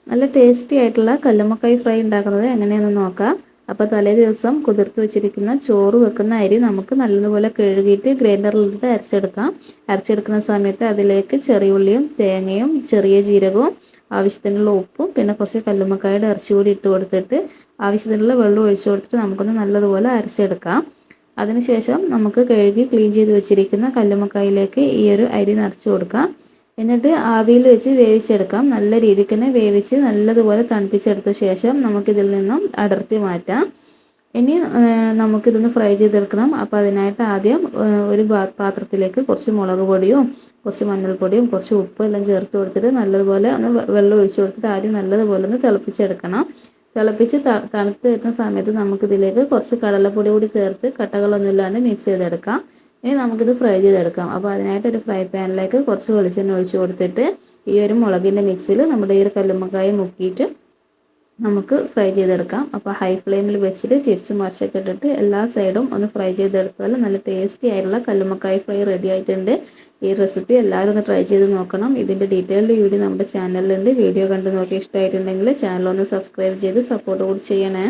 നല്ല ടേസ്റ്റി ആയിട്ടുള്ള കല്ലുമ്മക്കായ് ഫ്രൈ ഉണ്ടാക്കുന്നത് എങ്ങനെയാണെന്ന് നോക്കാം. അപ്പോൾ തലേ ദിവസം കുതിർത്ത് വെച്ചിരിക്കുന്ന ചോറ് വെക്കുന്ന അരി നമുക്ക് നല്ലതുപോലെ കഴുകിയിട്ട് ഗ്രൈൻഡറിലിട്ട് അരച്ചെടുക്കാം. അരച്ചെടുക്കുന്ന സമയത്ത് അതിലേക്ക് ചെറിയ ഉള്ളിയും തേങ്ങയും ചെറിയ ജീരകവും ആവശ്യത്തിനുള്ള ഉപ്പും പിന്നെ കുറച്ച് കല്ലുമ്മക്കായുടെ ഇറച്ചി കൂടി ഇട്ട് കൊടുത്തിട്ട് ആവശ്യത്തിനുള്ള വെള്ളം ഒഴിച്ചു കൊടുത്തിട്ട് നമുക്കൊന്ന് നല്ലതുപോലെ അരച്ചെടുക്കാം. അതിനുശേഷം നമുക്ക് കഴുകി ക്ലീൻ ചെയ്ത് വെച്ചിരിക്കുന്ന കല്ലുമ്മക്കായിലേക്ക് ഈ ഒരു അരി നിറച്ച് കൊടുക്കാം. എന്നിട്ട് ആവിയിൽ വെച്ച് വേവിച്ചെടുക്കാം. നല്ല രീതിക്ക് തന്നെ വേവിച്ച് നല്ലതുപോലെ തണുപ്പിച്ചെടുത്ത ശേഷം നമുക്കിതിൽ നിന്നും അടർത്തി മാറ്റാം. ഇനി നമുക്കിതൊന്ന് ഫ്രൈ ചെയ്തെടുക്കണം. അപ്പോൾ അതിനായിട്ട് ആദ്യം ഒരു പാത്രത്തിലേക്ക് കുറച്ച് മുളക് പൊടിയും കുറച്ച് മഞ്ഞൾപ്പൊടിയും കുറച്ച് ഉപ്പും എല്ലാം ചേർത്ത് കൊടുത്തിട്ട് നല്ലതുപോലെ ഒന്ന് വെള്ളം ഒഴിച്ച് കൊടുത്തിട്ട് ആദ്യം നല്ലതുപോലെ ഒന്ന് തിളപ്പിച്ചെടുക്കണം. തിളപ്പിച്ച് തണുത്ത് വരുന്ന സമയത്ത് നമുക്കിതിലേക്ക് കുറച്ച് കടലപ്പൊടി കൂടി ചേർത്ത് കട്ടകളൊന്നും ഇല്ലാണ്ട് മിക്സ് ചെയ്തെടുക്കാം. ഇനി നമുക്കിത് ഫ്രൈ ചെയ്തെടുക്കാം. അപ്പോൾ അതിനായിട്ട് ഒരു ഫ്രൈ പാനിലേക്ക് കുറച്ച് വെളിച്ചെണ്ണ ഒഴിച്ച് കൊടുത്തിട്ട് ഈ ഒരു മുളകിൻ്റെ മിക്സിൽ നമ്മുടെ ഈ ഒരു കല്ലുമ്മക്കായ മുക്കിയിട്ട് നമുക്ക് ഫ്രൈ ചെയ്തെടുക്കാം. അപ്പോൾ ഹൈ ഫ്ലെയിമിൽ വെച്ചിട്ട് തിരിച്ച് മറിച്ചൊക്കെ ഇട്ടിട്ട് എല്ലാ സൈഡും ഒന്ന് ഫ്രൈ ചെയ്തെടുത്താൽ നല്ല ടേസ്റ്റി ആയിട്ടുള്ള കല്ലുമ്മക്കായ ഫ്രൈ റെഡി ആയിട്ടുണ്ട്. ഈ റെസിപ്പി എല്ലാവരും ഒന്ന് ട്രൈ ചെയ്ത് നോക്കണം. ഇതിൻ്റെ ഡീറ്റെയിൽഡ് വീഡിയോ നമ്മുടെ ചാനലിലുണ്ട്. വീഡിയോ കണ്ട് നോക്കി ഇഷ്ടമായിട്ടുണ്ടെങ്കിൽ ചാനൽ ഒന്ന് സബ്സ്ക്രൈബ് ചെയ്ത് സപ്പോർട്ട് കൂടി ചെയ്യണേ.